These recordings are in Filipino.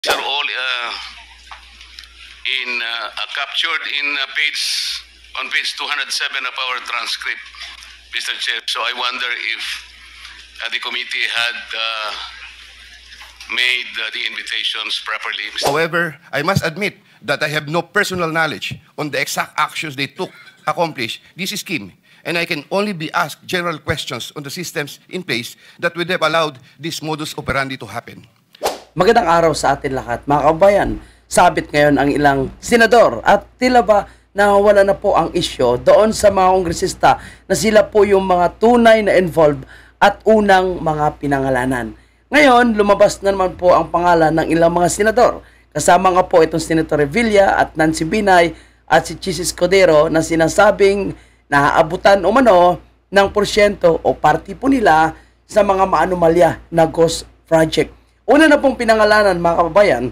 These are all captured in on page 207 of our transcript, Mr. Chair. So I wonder if the committee had made the invitations properly. However, I must admit that I have no personal knowledge on the exact actions they took to accomplish this scheme, and I can only be asked general questions on the systems in place that would have allowed this modus operandi to happen. Magandang araw sa atin lahat, mga kabayan. Sabit ngayon ang ilang senador at tila ba nawala na po ang isyo doon sa mga kongresista na sila po yung mga tunay na involved at unang mga pinangalanan. Ngayon, lumabas na naman po ang pangalan ng ilang mga senador. Kasama nga po itong Senator Revilla at Nancy Binay at si Chis Escudero na sinasabing naaabutan umano ng porsyento o party po nila sa mga maanumalya na ghost project. Una na pong pinangalanan, mga kababayan,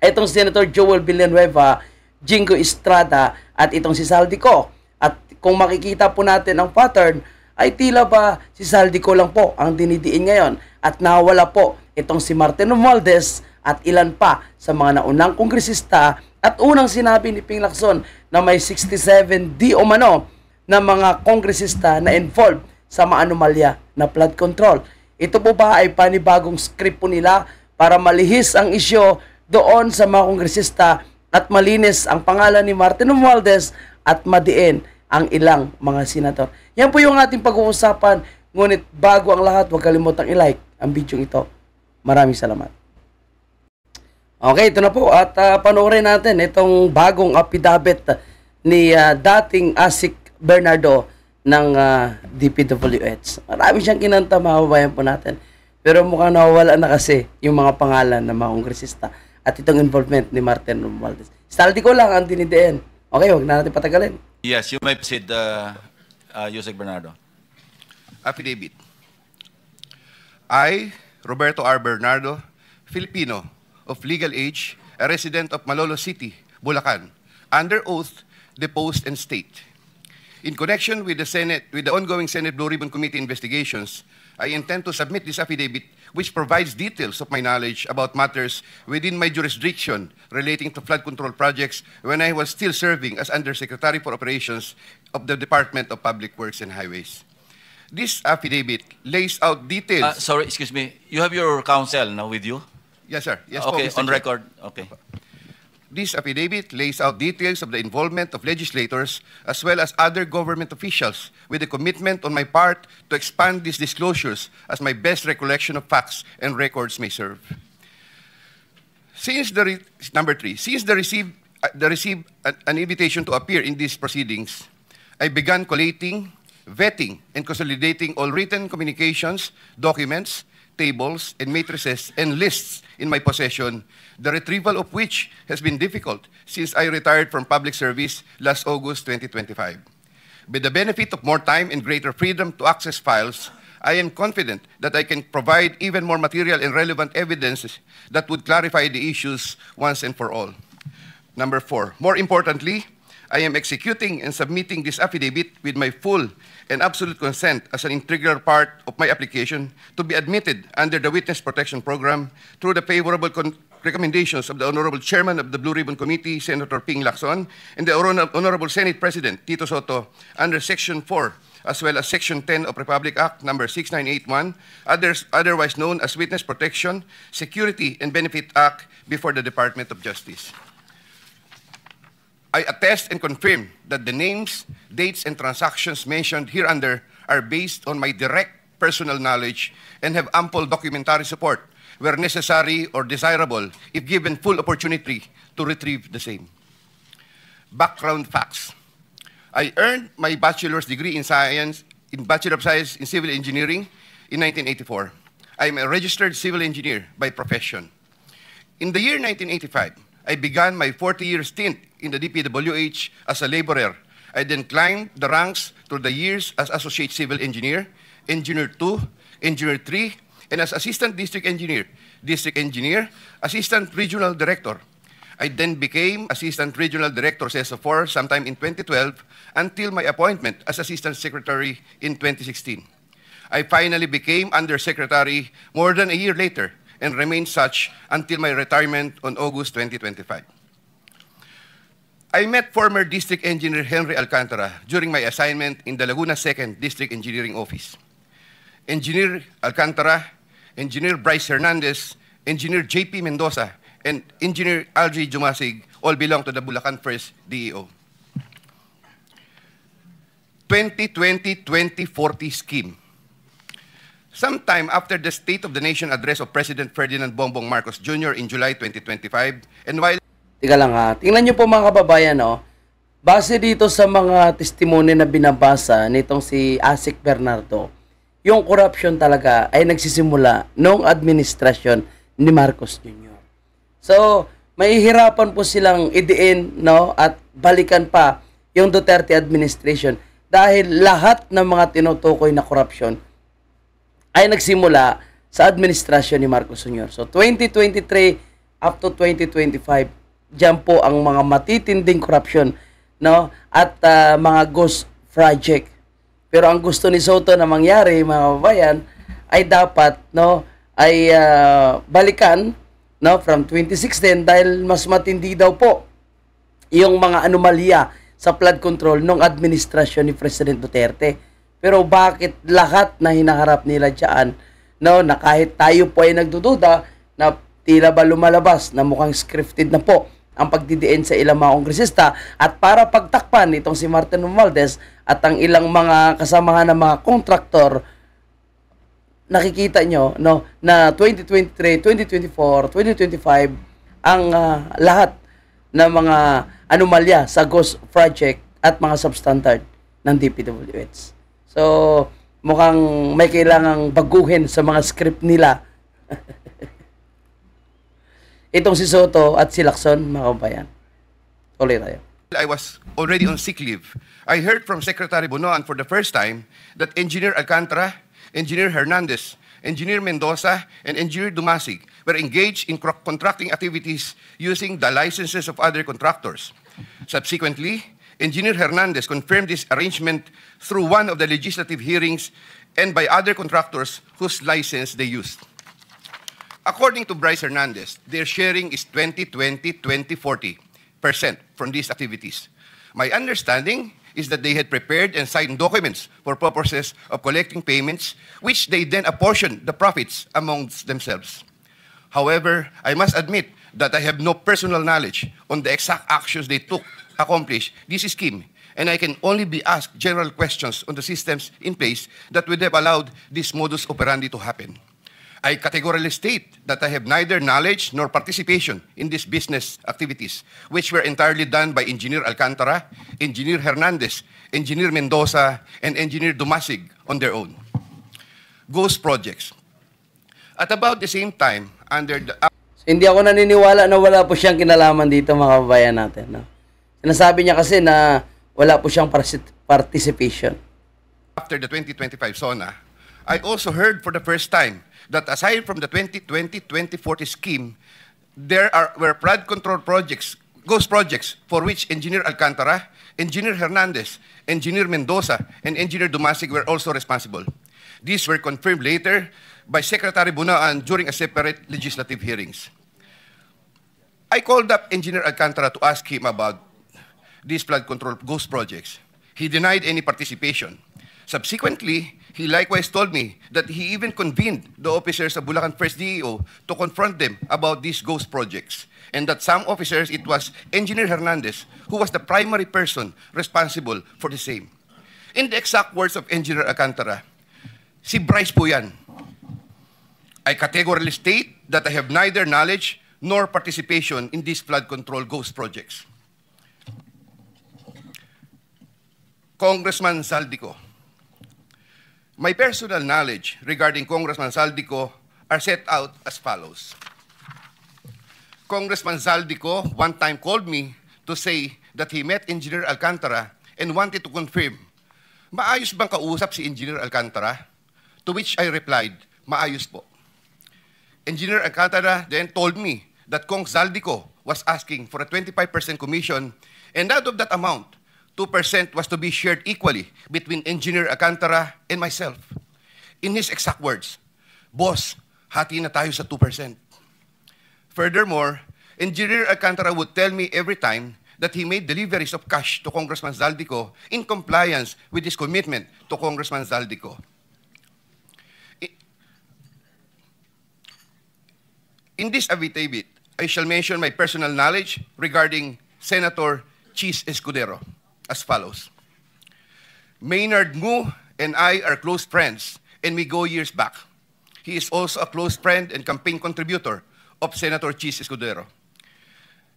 itong Senator Joel Villanueva, Jingo Estrada at itong si Saldico. At kung makikita po natin ang pattern, ay tila ba si Saldico lang po ang dinidiin ngayon at nawala po itong si Martin Romualdez at ilan pa sa mga naunang kongresista at unang sinabi ni Ping Lacson na may 67 di umano na mga kongresista na involved sa maanumalya na flood control. Ito po ba ay panibagong script po nila para malihis ang isyo doon sa mga kongresista at malinis ang pangalan ni Martin Romualdez at madiin ang ilang mga senador. Yan po yung ating pag-uusapan. Ngunit bago ang lahat, huwag kalimutang i-like ang video ito. Maraming salamat. Okay, ito na po at panoorin natin itong bagong affidavit ni dating Asik Bernardo ng DPWH. Marami siyang kinanta, mga kababayan po natin. Pero mukhang nawawala na kasi yung mga pangalan ng mga kongresista at itong involvement ni Martin Romualdez. Saldi ko lang ang dinidiin. Okay, huwag na natin patagalin. Yes, you may proceed, Yusek Bernardo. Affidavit. I, Roberto R. Bernardo, Filipino, of legal age, a resident of Malolo City, Bulacan, under oath, deposed and state. In connection with the ongoing Senate Blue Ribbon Committee investigations, I intend to submit this affidavit which provides details of my knowledge about matters within my jurisdiction relating to flood control projects when I was still serving as Undersecretary for Operations of the Department of Public Works and Highways. This affidavit lays out details... Sorry, excuse me. You have your counsel now with you? Yes, sir. Yes, okay, Mr. on Chair. record. Okay. This affidavit lays out details of the involvement of legislators as well as other government officials with a commitment on my part to expand these disclosures as my best recollection of facts and records may serve. Since number 3, since the received an invitation to appear in these proceedings, I began collating, vetting, and consolidating all written communications, documents, tables, and matrices, and lists in my possession, the retrieval of which has been difficult since I retired from public service last August 2025. With the benefit of more time and greater freedom to access files, I am confident that I can provide even more material and relevant evidence that would clarify the issues once and for all. Number 4, more importantly, I am executing and submitting this affidavit with my full and absolute consent as an integral part of my application to be admitted under the Witness Protection Program through the favorable recommendations of the Honorable Chairman of the Blue Ribbon Committee, Senator Ping Lacson, and the Honorable Senate President, Tito Soto, under Section 4, as well as Section 10 of Republic Act Number 6981, otherwise known as Witness Protection, Security, and Benefit Act before the Department of Justice. I attest and confirm that the names, dates, and transactions mentioned hereunder are based on my direct personal knowledge and have ample documentary support where necessary or desirable if given full opportunity to retrieve the same. Background facts. I earned my bachelor's degree in Bachelor of Science in Civil Engineering in 1984. I am a registered civil engineer by profession. In the year 1985, I began my 40-year stint in the DPWH as a laborer. I then climbed the ranks through the years as Associate Civil Engineer, Engineer 2, Engineer 3, and as Assistant District Engineer, Assistant Regional Director. I then became Assistant Regional Director CESO4 sometime in 2012 until my appointment as Assistant Secretary in 2016. I finally became Undersecretary more than a year later and remain such until my retirement on August 2025. I met former District Engineer Henry Alcantara during my assignment in the Laguna 2nd District Engineering Office. Engineer Alcantara, Engineer Bryce Hernandez, Engineer JP Mendoza, and Engineer Algie Jumasig all belong to the Bulacan 1st DEO. 2020-2040 scheme. Sometime after the State of the Nation address of President Ferdinand Bongbong Marcos Jr. in July 2025, and while... Tika lang ha, tingnan nyo po mga kababayan, no? Base dito sa mga testimony na binabasa nitong si Asik Bernardo, yung corruption talaga ay nagsisimula noong administrasyon ni Marcos Jr. So, mahihirapan po silang idiin, no, at balikan pa yung Duterte administration dahil lahat ng mga tinutukoy na corruption ay nagsimula sa administrasyon ni Marcos Jr. So, 2023 up to 2025, diyan po ang mga matitinding corruption, no, at mga ghost project. Pero ang gusto ni Soto na mangyari, mga kababayan, ay dapat, no, ay balikan, no, from 2016 dahil mas matindi daw po yung mga anomalya sa flood control ng administrasyon ni President Duterte. Pero bakit lahat na hinaharap nila diyan, no, na kahit tayo po ay nagdududa na tila ba lumalabas na mukhang scripted na po ang pagdidiin sa ilang mga kongresista at para pagtakpan itong si Martin Romualdez at ang ilang mga kasamahan ng mga kontraktor, nakikita nyo, no, na 2023, 2024, 2025 ang lahat ng mga anomalya sa ghost project at mga substandard ng DPWH. So, mukhang may kailangang baguhin sa mga script nila. Itong si Soto at si Lacson, mga kabayan. Tuloy tayo. I was already on sick leave, I heard from Secretary Bonoan for the first time that Engineer Alcantara, Engineer Hernandez, Engineer Mendoza, and Engineer Dumasig were engaged in contracting activities using the licenses of other contractors. Subsequently, Engineer Hernandez confirmed this arrangement through one of the legislative hearings and by other contractors whose license they used. According to Bryce Hernandez, their sharing is 20-20-20-40% from these activities. My understanding is that they had prepared and signed documents for purposes of collecting payments, which they then apportioned the profits amongst themselves. However, I must admit that I have no personal knowledge on the exact actions they took to accomplish this scheme, and I can only be asked general questions on the systems in place that would have allowed this modus operandi to happen. I categorically state that I have neither knowledge nor participation in these business activities, which were entirely done by Engineer Alcantara, Engineer Hernandez, Engineer Mendoza, and Engineer Dumasig on their own. Ghost projects. At about the same time, under the... Hindi ako naniniwala na wala po siyang kinalaman dito, mga kababayan natin. No? Sinasabi niya kasi na wala po siyang participation. After the 2025 SONA, I also heard for the first time that aside from the 2020-2040 scheme, there were flood control projects, ghost projects, for which Engineer Alcantara, Engineer Hernandez, Engineer Mendoza, and Engineer Dumasig were also responsible. These were confirmed later by Secretary Bunaan during a separate legislative hearings. I called up Engineer Alcantara to ask him about these flood control ghost projects. He denied any participation. Subsequently, he likewise told me that he even convened the officers of Bulacan 1st DEO to confront them about these ghost projects, and that some officers, it was Engineer Hernandez, who was the primary person responsible for the same. In the exact words of Engineer Alcantara, si Bryce po yan. I categorically state that I have neither knowledge nor participation in these flood control ghost projects. Congressman Saldico. My personal knowledge regarding Congressman Saldico are set out as follows. Congressman Saldico one time called me to say that he met Engineer Alcantara and wanted to confirm, maayos bang kausap si Engineer Alcantara? To which I replied, maayos po. Engineer Alcantara then told me that Kong Saldico was asking for a 25% commission, and out of that amount, 2% was to be shared equally between Engineer Alcantara and myself. In his exact words, "Boss, hati na tayo sa 2%. Furthermore, Engineer Alcantara would tell me every time that he made deliveries of cash to Congressman Zaldico in compliance with his commitment to Congressman Zaldico. In this affidavit, I shall mention my personal knowledge regarding Senator Chis Escudero as follows. Maynard Ngu and I are close friends, and we go years back. He is also a close friend and campaign contributor of Senator Chis Escudero.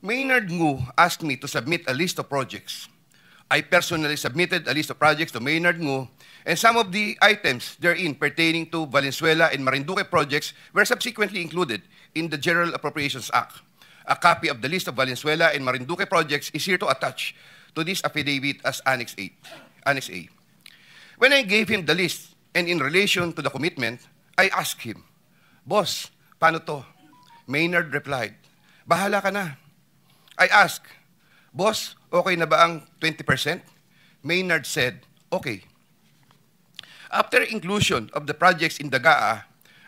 Maynard Ngu asked me to submit a list of projects. I personally submitted a list of projects to Maynard Ngu, and some of the items therein pertaining to Valenzuela and Marinduque projects were subsequently included in the General Appropriations Act. A copy of the list of Valenzuela and Marinduque projects is here to attach to this affidavit as Annex A. When I gave him the list, and in relation to the commitment, I asked him, Boss, paano to? Maynard replied, bahala ka na. I asked, Boss, okay na ba ang 20%? Maynard said, okay. After inclusion of the projects in the GAA,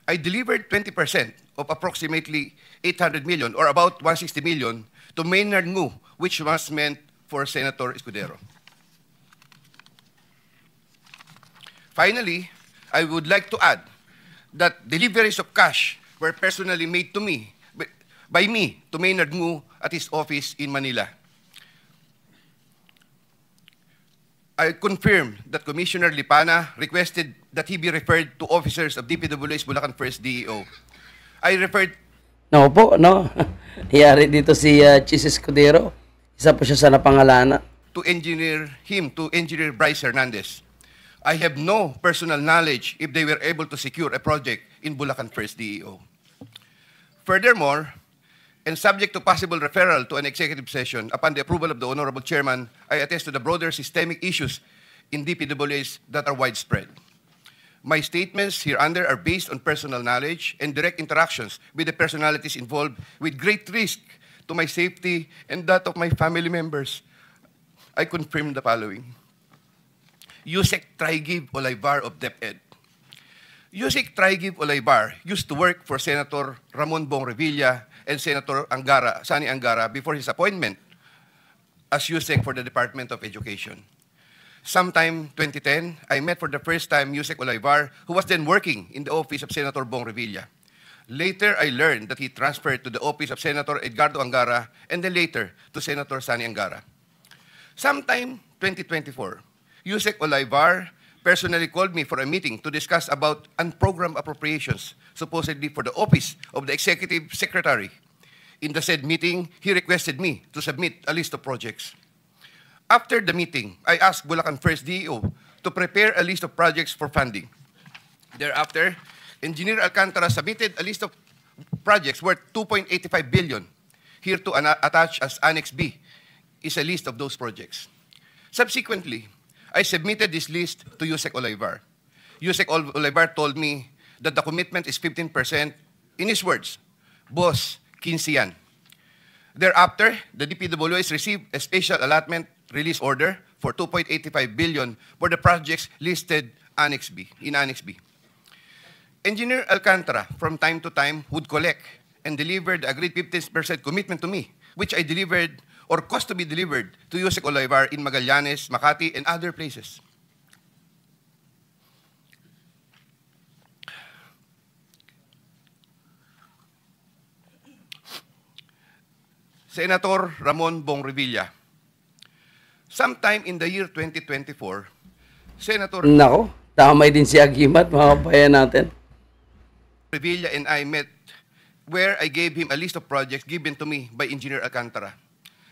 I delivered 20% of approximately 800 million or about 160 million to Maynard Ngu, which was meant for Senator Escudero. Finally, I would like to add that deliveries of cash were personally made to me, by me, to Maynard Ngu at his office in Manila. I confirm that Commissioner Lipana requested that he be referred to officers of DPWH Bulacan 1st DEO. I referred No po, no. Hiyari dito si Chis Escudero. Isa po siya sa napangalana. to Engineer Bryce Hernandez. I have no personal knowledge if they were able to secure a project in Bulacan 1st DEO. Furthermore, and subject to possible referral to an executive session upon the approval of the Honorable Chairman, I attest to the broader systemic issues in DPWH that are widespread. My statements hereunder are based on personal knowledge and direct interactions with the personalities involved with great risk to my safety and that of my family members. I confirm the following. Yusek Traigib Olaybar of DepEd. Yusek Traigib Olaybar used to work for Senator Ramon Bong Revilla and Senator Sani Angara before his appointment as Yusek for the Department of Education. Sometime 2010, I met for the first time Yusek Olaybar, who was then working in the office of Senator Bong Revilla. Later, I learned that he transferred to the office of Senator Edgardo Angara and then later to Senator Sani Angara. Sometime 2024, Yusek Olaybar personally called me for a meeting to discuss about unprogrammed appropriations, supposedly for the office of the Executive Secretary. In the said meeting, he requested me to submit a list of projects. After the meeting, I asked Bulacan 1st DEO to prepare a list of projects for funding. Thereafter, Engineer Alcantara submitted a list of projects worth 2.85 billion. Here to attach as Annex B is a list of those projects. Subsequently, I submitted this list to Yusek Olaybar. Yusek Olaybar told me that the commitment is 15%. In his words, Boss, 15 yan. Thereafter, the DPWH received a special allotment release order for 2.85 billion for the projects listed in Annex B. Engineer Alcantara, from time to time, would collect and deliver the agreed 15% commitment to me, which I delivered or caused to be delivered to Yusek Olaybar in Magallanes, Makati, and other places. Senator Ramon Bong Revilla. Sometime in the year 2024, Senator Nako, tamay din si Agimat, mga kabayan natin. Revilla and I met where I gave him a list of projects given to me by Engineer Alcantara.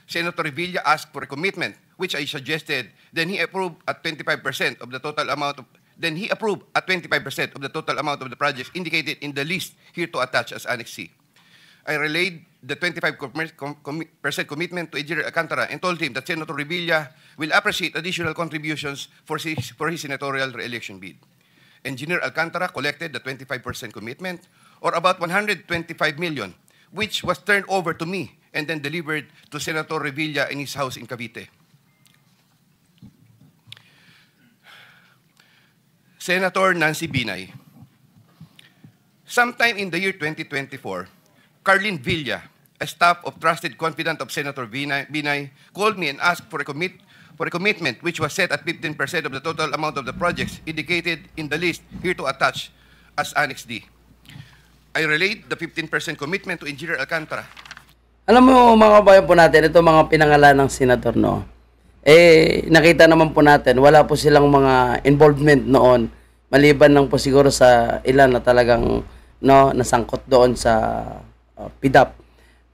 Senator Revilla asked for a commitment, which I suggested. Then he approved at 25% of the total amount of the total amount of the projects indicated in the list here to attach as Annex C. I relayed the 25% commitment to Engineer Alcantara and told him that Senator Revilla will appreciate additional contributions for his senatorial re-election bid. Engineer Alcantara collected the 25% commitment, or about 125 million, which was turned over to me and then delivered to Senator Revilla in his house in Cavite. Senator Nancy Binay. Sometime in the year 2024, Carlin Villa, a staff of trusted confidant of Senator Binay, called me and asked for a commitment which was set at 15% of the total amount of the projects indicated in the list here to attach as Annex D. I relate the 15% commitment to Engineer Alcantara. Alam mo mga kabayan po natin, ito mga pinangalan ng senador, no? Nakita naman po natin, wala po silang mga involvement noon, maliban lang po siguro sa ilan na talagang nasangkot doon sa PDAP.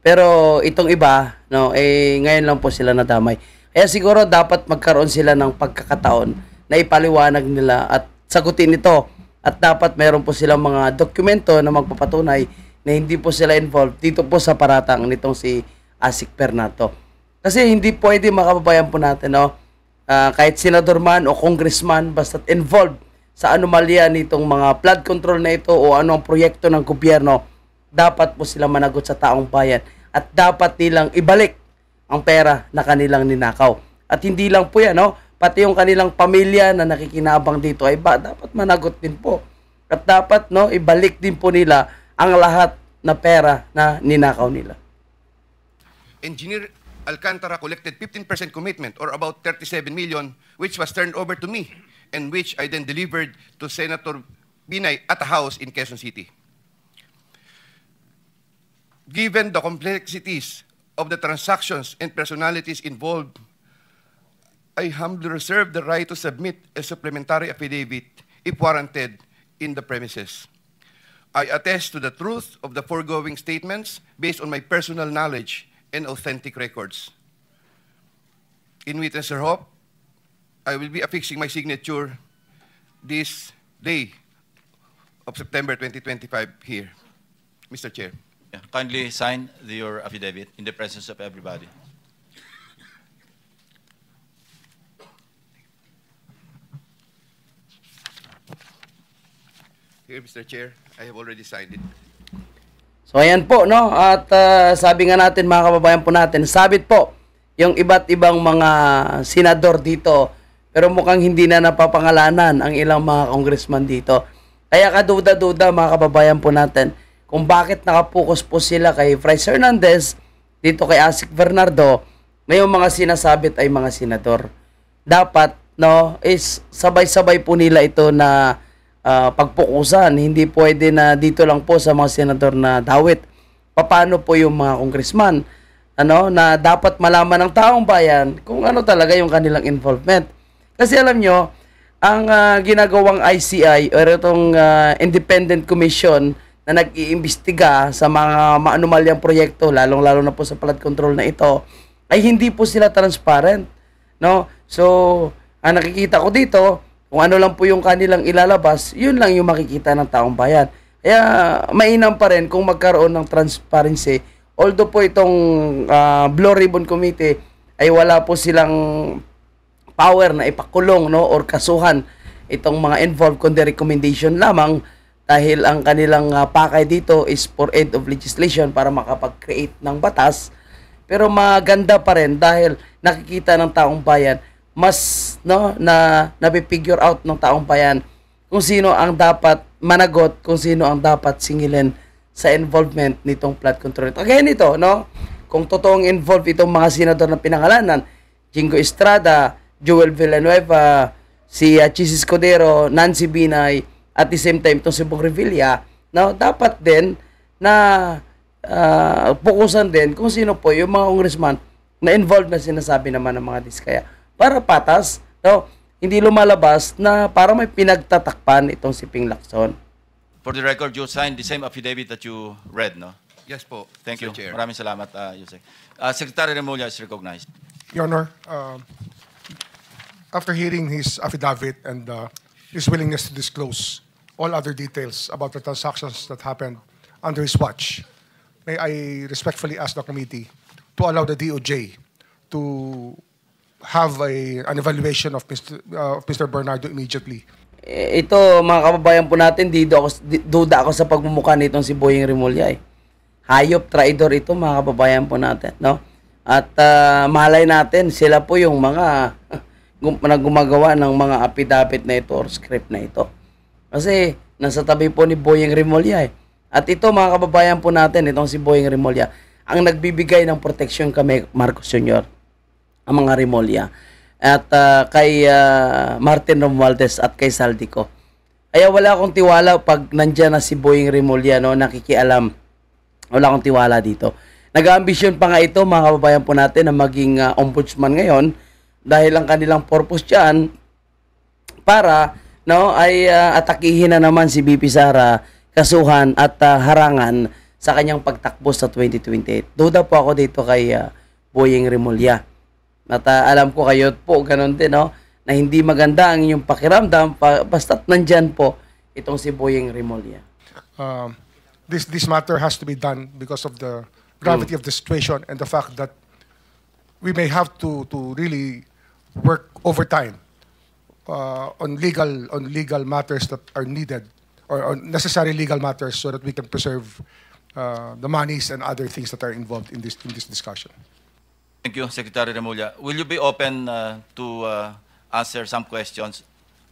Pero itong iba, ngayon lang po sila nadamay. Kaya siguro dapat magkaroon sila ng pagkakataon na ipaliwanag nila at sagutin ito. At dapat meron po silang mga dokumento na magpapatunay na hindi po sila involved dito po sa paratang nitong si Asik Bernardo. Kasi hindi pwede makababayan po natin, kahit senador man o congressman, basta involved sa anomalya nitong mga flood control na ito o anong proyekto ng gobyerno, dapat po sila managot sa taong bayan at dapat nilang ibalik ang pera na kanilang ninakaw. At hindi lang po yan, pati yung kanilang pamilya na nakikinabang dito ay dapat managot din po. At dapat ibalik din po nila ang lahat na pera na ninakaw nila. Engineer Alcantara collected 15% commitment or about 37 million which was turned over to me and which I then delivered to Senator Binay at a house in Quezon City. Given the complexities of the transactions and personalities involved, I humbly reserve the right to submit a supplementary affidavit if warranted in the premises. I attest to the truth of the foregoing statements based on my personal knowledge and authentic records. In witness or hope, I will be affixing my signature this day of September 2025 here. Mr. Chair. Yeah, kindly sign your affidavit in the presence of everybody. Here, Mr. Chair, I have already signed it. So ayan po, at sabi nga natin mga kababayan po natin, sabit po yung iba't ibang mga senador dito, pero mukhang hindi na napapangalanan ang ilang mga congressman dito. Kaya kaduda-duda mga kababayan po natin kung bakit nakapokus po sila kay Bryce Hernandez, dito kay Asik Bernardo, na yung mga sinasabit ay mga senador. Dapat is sabay-sabay po nila ito na pagpukusan. Hindi pwede na dito lang po sa mga senador na dawit. Paano po yung mga congressman na dapat malaman ng taong bayan kung ano talaga yung kanilang involvement. Kasi alam nyo, ang ginagawang ICI o itong independent commission na nag-iimbestiga sa mga maanumalyang proyekto, lalong-lalo na po sa flood control na ito, ay hindi po sila transparent. So, ang nakikita ko dito, kung ano lang po yung kanilang ilalabas, yun lang yung makikita ng taong bayan. Kaya mainam pa rin kung magkaroon ng transparency. Although po itong Blue Ribbon Committee ay wala po silang power na ipakulong or kasuhan itong mga involved, kundi recommendation lamang dahil ang kanilang pakay dito is for aid of legislation para makapag-create ng batas. Pero maganda pa rin dahil nakikita ng taong bayan mas na napipigure out ng taong bayan kung sino ang dapat managot, kung sino ang dapat singilin sa involvement nitong flood control. Kaya nito, kung totoong involved itong mga senador na pinangalanan, Jingo Estrada, Joel Villanueva, si Chis Escudero, Nancy Binay, at the same time itong si Bong Revilla, dapat din na fokusan din kung sino po yung mga congressman na involved na sinasabi naman ng mga diskaya. Para patas, hindi lumalabas na para may pinagtatakpan itong si Ping Lacson. For the record, you signed the same affidavit that you read, no? Yes po, Thank you. Mr. Chair. Maraming salamat, Yusek. Secretary Remulla is recognized. Your Honor, after hearing his affidavit and his willingness to disclose all other details about the transactions that happened under his watch, may I respectfully ask the committee to allow the DOJ to have an evaluation of Mr. Bernardo immediately. Ito, mga kababayan po natin, duda ako sa pagmumukha nitong si Boying Remulla. Hayop, traidor ito, mga kababayan po natin. At malay natin, sila po yung mga gumagawa ng mga affidavit na ito or script na ito. Kasi nasa tabi po ni Boying Remulla. At ito mga kababayan po natin, itong si Boying Rimulya, ang nagbibigay ng proteksyon kami Marcos Jr., ang mga Rimulya. At kay Martin Romualdez at kay Saldico. Kaya wala akong tiwala pag nandyan na si Boying Rimulya, no, nakikialam. Wala akong tiwala dito. Nag-ambisyon pa nga ito, mga kababayan po natin, na maging ombudsman ngayon dahil ang kanilang purpose dyan para ay atakihin na naman si BP Sara, kasuhan at harangan sa kanyang pagtakbo sa 2028. Duda po ako dito kay Boying Rimulya. At alam ko kayo po, ganun din, no? Na hindi maganda ang inyong pakiramdam basta't nandyan po itong si Boying Rimulya. This matter has to be done because of the gravity of the situation and the fact that we may have to really work overtime on legal matters that are needed or on necessary legal matters so that we can preserve the monies and other things that are involved in this discussion. Thank you, Secretary Remulla. Will you be open to answer some questions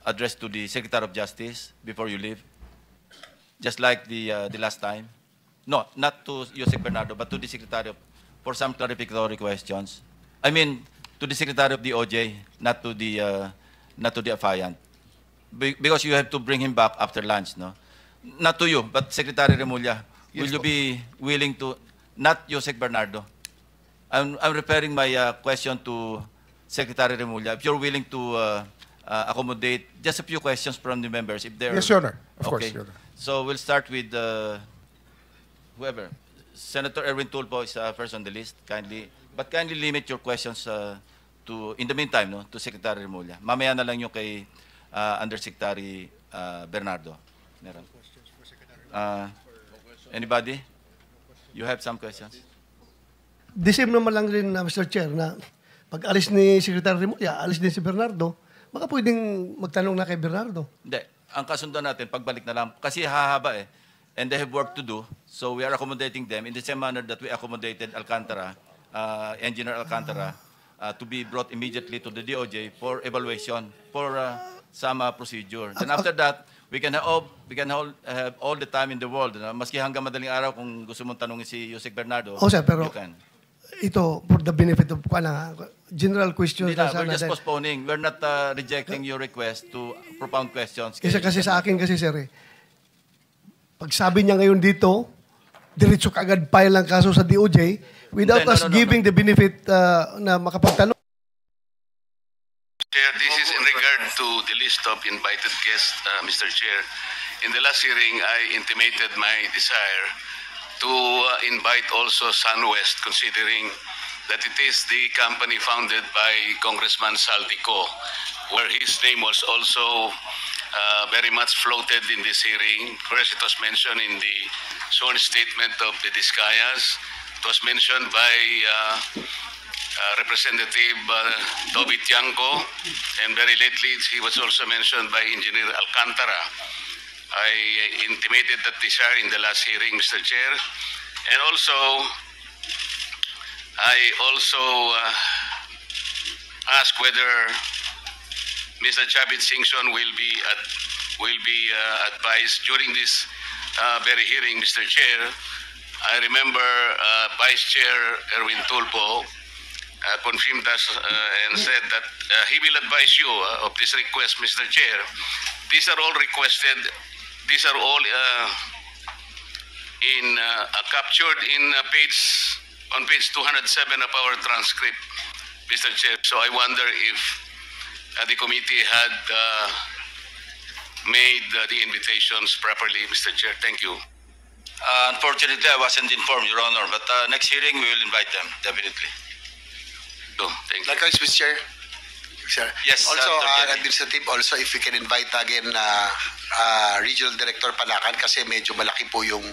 addressed to the Secretary of Justice before you leave? Just like the last time? No, not to Yusek Bernardo, but to the Secretary for some clarificatory questions. I mean, to the Secretary of the OJ, not to the affiant. Because you have to bring him back after lunch, no? Not to you, but Secretary Remulla. Will you be willing to, not Yusek Bernardo? I'm referring my question to Secretary Remulla. If you're willing to accommodate just a few questions from the members, if they're... Yes, Your Honor. Of course, Okay. Your Honor. So we'll start with whoever. Senator Erwin Tulfo is first on the list. Kindly limit your questions to, in the meantime, no, to Secretary Remulla. Mamaya na lang yung kay Undersecretary Bernardo. Meron. Anybody? You have some questions? The same naman lang rin, Mr. Chair, na pag alis ni Secretary Remulla, alis din si Bernardo, baka pwedeng magtanong na kay Bernardo. Hindi. Ang kasundan natin, pagbalik na lang, kasi hahaba eh. And they have work to do, so we are accommodating them in the same manner that we accommodated Alcantara, Engineer Alcantara, to be brought immediately to the DOJ for evaluation, for some procedure. Then after that, we can have all the time in the world. Maski hanggang madaling araw, kung gusto mong tanongin si Yusek Bernardo, Sir, pero you can. ito, for the benefit of general questions. Hindi na, we're just postponing. We're not rejecting your request to propound questions. Kasi sa akin kasi, sir, pag sabi niya ngayon dito, diretso kaagad file ang kaso sa DOJ without us giving the benefit na makapagtanong. Chair, this is in regard to the list of invited guests, Mr. Chair. In the last hearing, I intimated my desire to invite also SunWest, considering that it is the company founded by Congressman Saldico, where his name was also very much floated in this hearing. First, it was mentioned in the sworn statement of the Discayas. It was mentioned by Representative Toby Tiangco, and very lately he was also mentioned by Engineer Alcantara. I intimated that desire in the last hearing, Mr. Chair, and also I asked whether Mr. Chavit Singson will be advised during this very hearing, Mr. Chair. I remember Vice Chair Erwin Tulfo confirmed us and said that he will advise you of this request, Mr. Chair. These are all requested. These are all captured on page 207 of our transcript, Mr. Chair. So I wonder if the committee had made the invitations properly, Mr. Chair. Thank you. Unfortunately, I wasn't informed, Your Honor, but next hearing we will invite them, definitely. So, thank you. Likewise, Mr. Chair. Sir. Yes, Also, Dr. administrative, also if we can invite again Regional Director Palacan kasi medyo malaki po yung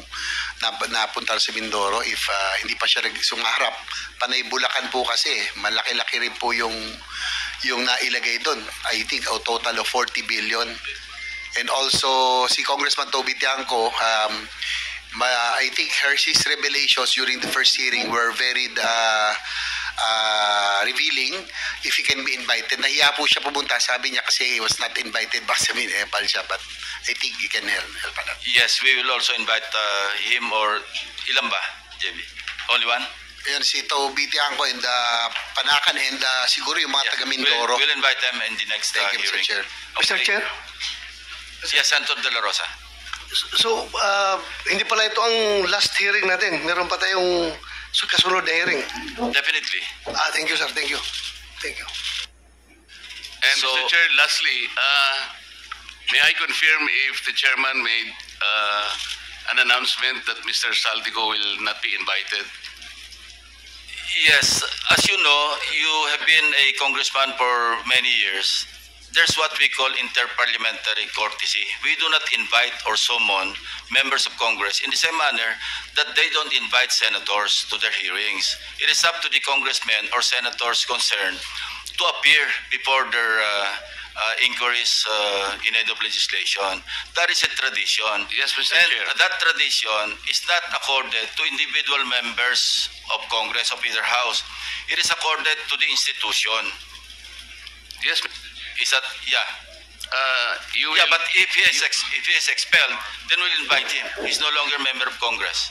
napunta sa Mindoro if hindi pa siya sumaharap. Panay Bulacan po kasi, malaki-laki rin po yung nailagay doon. I think a total of 40 billion. And also, si Congressman Toby Tiangco, I think his revelations during the first hearing were very revealing if he can be invited. Nahiya po siya pumunta. Sabi niya kasi he was not invited. Baka sabihin, epal siya. But I think he can help a lot. Yes, we will also invite him or ilan ba, JB? Only one? Ayan, si Toby Tiangco and Panakan and siguro yung mga taga Mindoro. We'll invite them in the next Thank you, Mr. hearing. Chair. Mr. Chair? Yes, Senator De La Rosa. So, hindi pala ito ang last hearing natin. Meron pa tayong kasunod na hearing. Definitely. Thank you, sir. Thank you. Thank you. And So- Mr. Chair, lastly, may I confirm if the chairman made an announcement that Mr. Saldico will not be invited? Yes, as you know, you have been a congressman for many years. There's what we call interparliamentary courtesy. We do not invite or summon members of Congress in the same manner that they don't invite senators to their hearings. It is up to the congressmen or senators concerned to appear before their inquiries in aid of legislation. That is a tradition. Yes, Mr. And Chair. that tradition is not accorded to individual members of Congress of either house. It is accorded to the institution. Yes, Is that, yeah. you will, Yeah, but if he is expelled, then we'll invite him. He's no longer a member of Congress.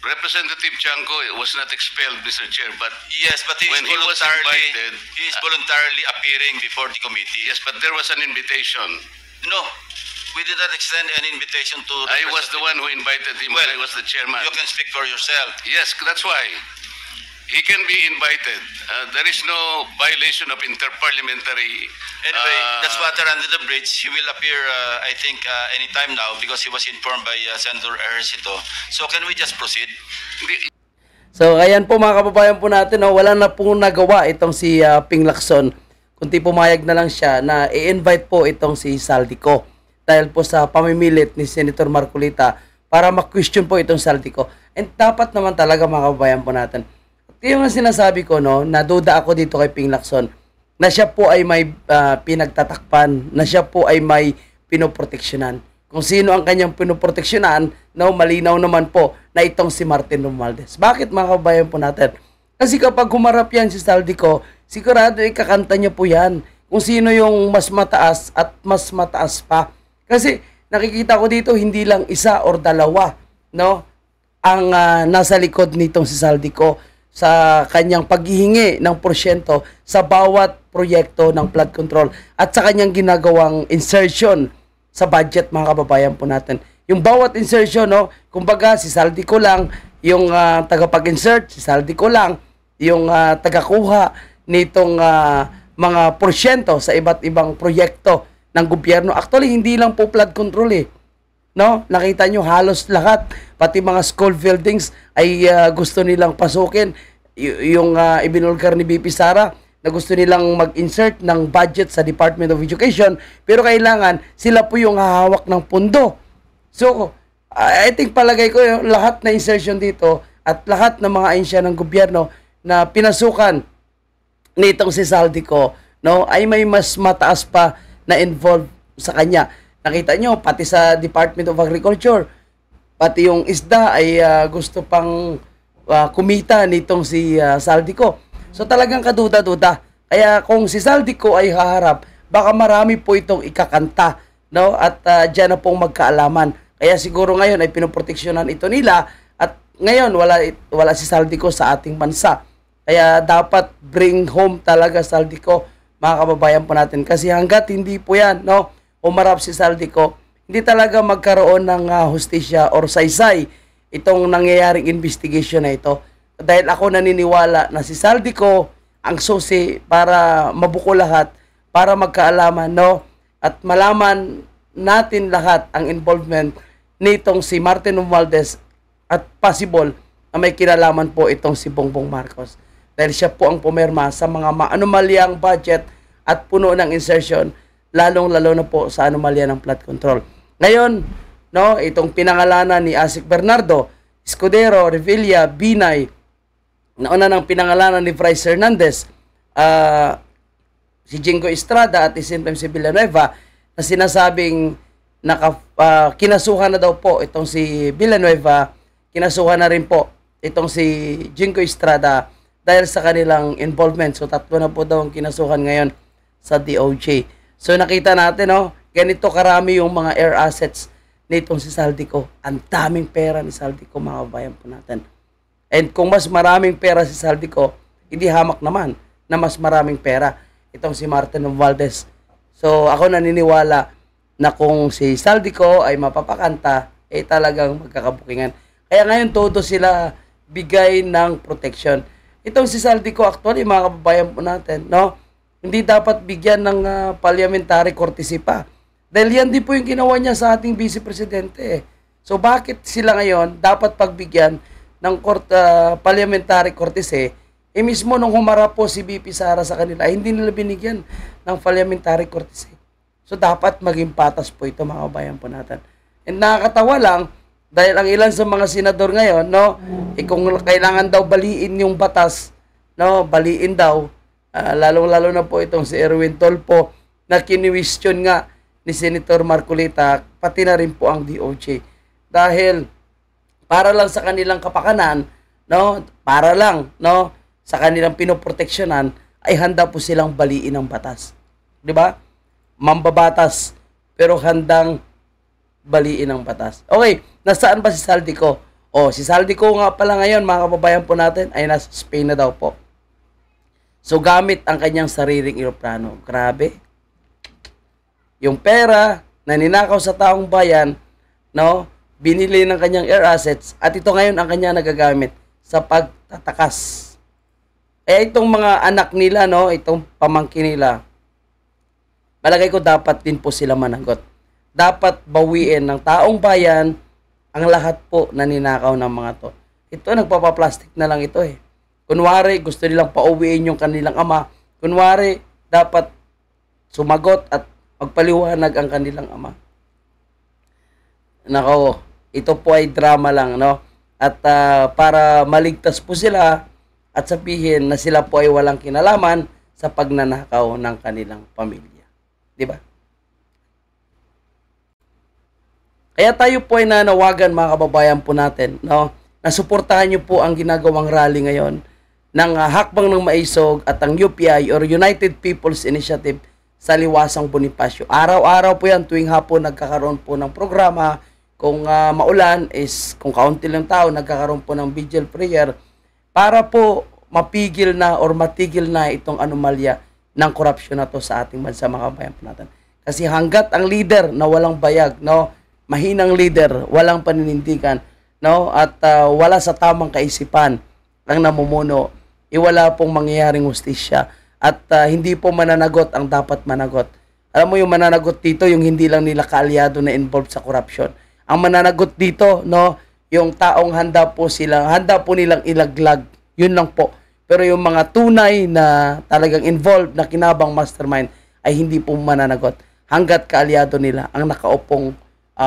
Representative Chanco was not expelled, Mr. Chair, but Yes, but When he was invited, he is voluntarily appearing before the committee. yes, but there was an invitation. No, we did not extend any invitation to. I was the one who invited him Well, when I was the chairman. You can speak for yourself. Yes, that's why. He can be invited. There is no violation of interparliamentary. Anyway, that's water under the bridge. He will appear, I think, anytime now because he was informed by Senator Ejercito. So can we just proceed? So, ayan po mga kababayan po natin, no, wala na po nagawa itong si Ping Lacson. Kundi pumayag na lang siya na i-invite po itong si Saldico dahil po sa pamimilit ni Senator Marcolita para ma-question po itong Saldico. And dapat naman talaga mga kababayan po natin. At yung sinasabi ko, no, naduda ako dito kay Ping Lacson na siya po ay may pinagtatakpan, na siya po ay may pinoproteksyonan. Kung sino ang kanyang pinoproteksyonan, no, malinaw naman po na itong si Martin Romualdez. Bakit mga kabayan po natin? Kasi kapag humarap yan si Saldico, sigurado ikakanta niya po yan. Kung sino yung mas mataas at mas mataas pa. Kasi nakikita ko dito hindi lang isa or dalawa, no, ang nasa likod nitong si Saldico sa kanyang paghihingi ng porsyento sa bawat proyekto ng flood control at sa kanyang ginagawang insertion sa budget mga kababayan po natin. Yung bawat insertion, no, kumbaga si Saldico lang yung tagapag-insert, si Saldico lang yung tagakuha nitong mga porsyento sa iba't ibang proyekto ng gobyerno. Actually, hindi lang po flood control eh. No? Nakita nyo halos lahat, pati mga school buildings ay gusto nilang pasukin. Yung ibinulgar ni BP Sara na gusto nilang mag-insert ng budget sa Department of Education, pero kailangan sila po yung hahawak ng pundo. So, I think palagay ko yung lahat na insertion dito at lahat ng mga ahensya ng gobyerno na pinasukan nitong si Saldico, no, ay may mas mataas pa na involved sa kanya. Nakita nyo, pati sa Department of Agriculture, pati yung isda ay gusto pang kumita nitong si Saldico. So talagang kaduda-duda. Kaya kung si Saldico ay haharap, baka marami po itong ikakanta, no? At dyan na pong magkaalaman. Kaya siguro ngayon ay pinoproteksyonan ito nila at ngayon wala si Saldico sa ating bansa. Kaya dapat bring home talaga Saldico, mga kababayan po natin. Kasi hanggat hindi po yan, no, umarap si Saldico, hindi talaga magkaroon ng hustisya or saysay itong nangyayaring investigation na ito. Dahil ako naniniwala na si Saldico ang susi para mabuko lahat, para magkaalaman, no, at malaman natin lahat ang involvement nitong si Martin Romualdez at possible na may kinalaman po itong si Bongbong Marcos. Dahil siya po ang pumirma sa mga anomalyang budget at puno ng insertion, lalong-lalo na po sa anomalya ng flood control. Ngayon, no, itong pinangalanan ni Asik Bernardo, Escudero, Revilla, Binay, nauna ng pinangalanan ni Bryce Hernandez, si Jingo Estrada at si Villanueva, na sinasabing kinasuhan na daw po itong si Villanueva, kinasuhan na rin po itong si Jingo Estrada dahil sa kanilang involvement. So 3 na po daw ang kinasuhan ngayon sa DOJ. So nakita natin, no, ganito karami yung mga air assets nitong si Saldico. Ang daming pera ni Saldico, mga kabayan po natin. And kung mas maraming pera si Saldico, hindi hamak naman na mas maraming pera itong si Martin Romualdez. So ako naniniwala na kung si Saldico ay mapapakanta, talagang magkakabukingan. Kaya ngayon todo sila bigay ng protection. Itong si Saldico actually, mga kababayan po natin, no, hindi dapat bigyan ng parliamentary courtesy pa. Dahil yan din po yung ginawa niya sa ating Vice Presidente. So bakit sila ngayon dapat pagbigyan ng parliamentary courtesy, mismo nung humarap po si VP Sara sa kanila, hindi nila binigyan ng parliamentary courtesy. So dapat maging patas po ito, mga kabayan po natin. And nakakatawa lang, dahil ang ilan sa mga senador ngayon, no, kung kailangan daw baliin yung batas, no, baliin daw, lalong-lalo na po itong si Erwin Tolpo, na kini-question nga ni Senator Marcolita, pati na rin po ang DOJ. Dahil para lang sa kanilang kapakanan, no, para lang, no, sa kanilang pinoproteksyonan, ay handa po silang baliin ang batas. 'Di ba? Mambabatas pero handang baliin ang batas. Okay, nasaan ba si Saldico? Si Saldico nga pala ngayon, mga kababayan po natin, ay nasa Spain na daw po. So gamit ang kanyang sariling eroplano. Grabe. Yung pera na ninakaw sa taong bayan, no, binili ng kanyang air assets, at ito ngayon ang kanya nagagamit sa pagtatakas. Itong mga anak nila, no, itong pamangkin nila, palagay ko dapat din po sila managot. Dapat bawiin ng taong bayan ang lahat po na ninakaw ng mga to. Ito, nagpapaplastic na lang ito eh. Kunwari, gusto nilang pauwiin yung kanilang ama. Kunwari, dapat sumagot at magpaliwanag ang kanilang ama. Nako, ito po ay drama lang, no? At para maligtas po sila at sabihin na sila po ay walang kinalaman sa pagnanakaw ng kanilang pamilya. Di ba? Kaya tayo po ay nanawagan, mga kababayan po natin, no, na suportahan niyo po ang ginagawang rally ngayon ng Hakbang ng Maisog at ang UPI or United People's Initiative sa Liwasang Bonifacio. Araw-araw po yan, tuwing hapon nagkakaroon po ng programa. Kung maulan is, kung kaunti lang tao, nagkakaroon po ng vigil prayer para po mapigil na or matigil na itong anomalya ng korupsyon na to sa ating bansa, mga kababayan po natin. Kasi hanggat ang leader na walang bayag, no, mahinang leader, walang paninindigan, no, at wala sa tamang kaisipan ang namumuno, wala pong mangyayaring hustisya at hindi po mananagot ang dapat managot. Alam mo yung mananagot dito, yung hindi lang nila kaalyado na involved sa corruption. Ang mananagot dito, no, yung taong handa po nilang ilaglag. Yun lang po. Pero yung mga tunay na talagang involved na kinabang mastermind ay hindi po mananagot hanggat kaalyado nila ang nakaupong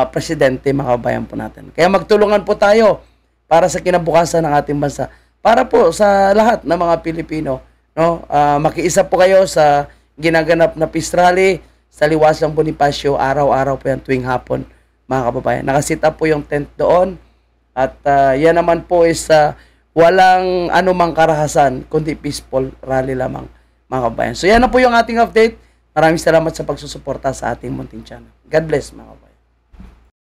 presidente, mga kabayan po natin. Kaya magtulungan po tayo para sa kinabukasan ng ating bansa. Para po sa lahat ng mga Pilipino, no, makiisa po kayo sa ginaganap na peace rally sa Liwasang Bonifacio. Araw-araw po yan tuwing hapon, mga kababayan. Nakasit up po yung tent doon at yan naman po is walang anumang karahasan kundi peaceful rally lamang, mga kababayan. So yan na po yung ating update. Maraming salamat sa pagsusuporta sa ating munting channel. God bless, mga kababayan.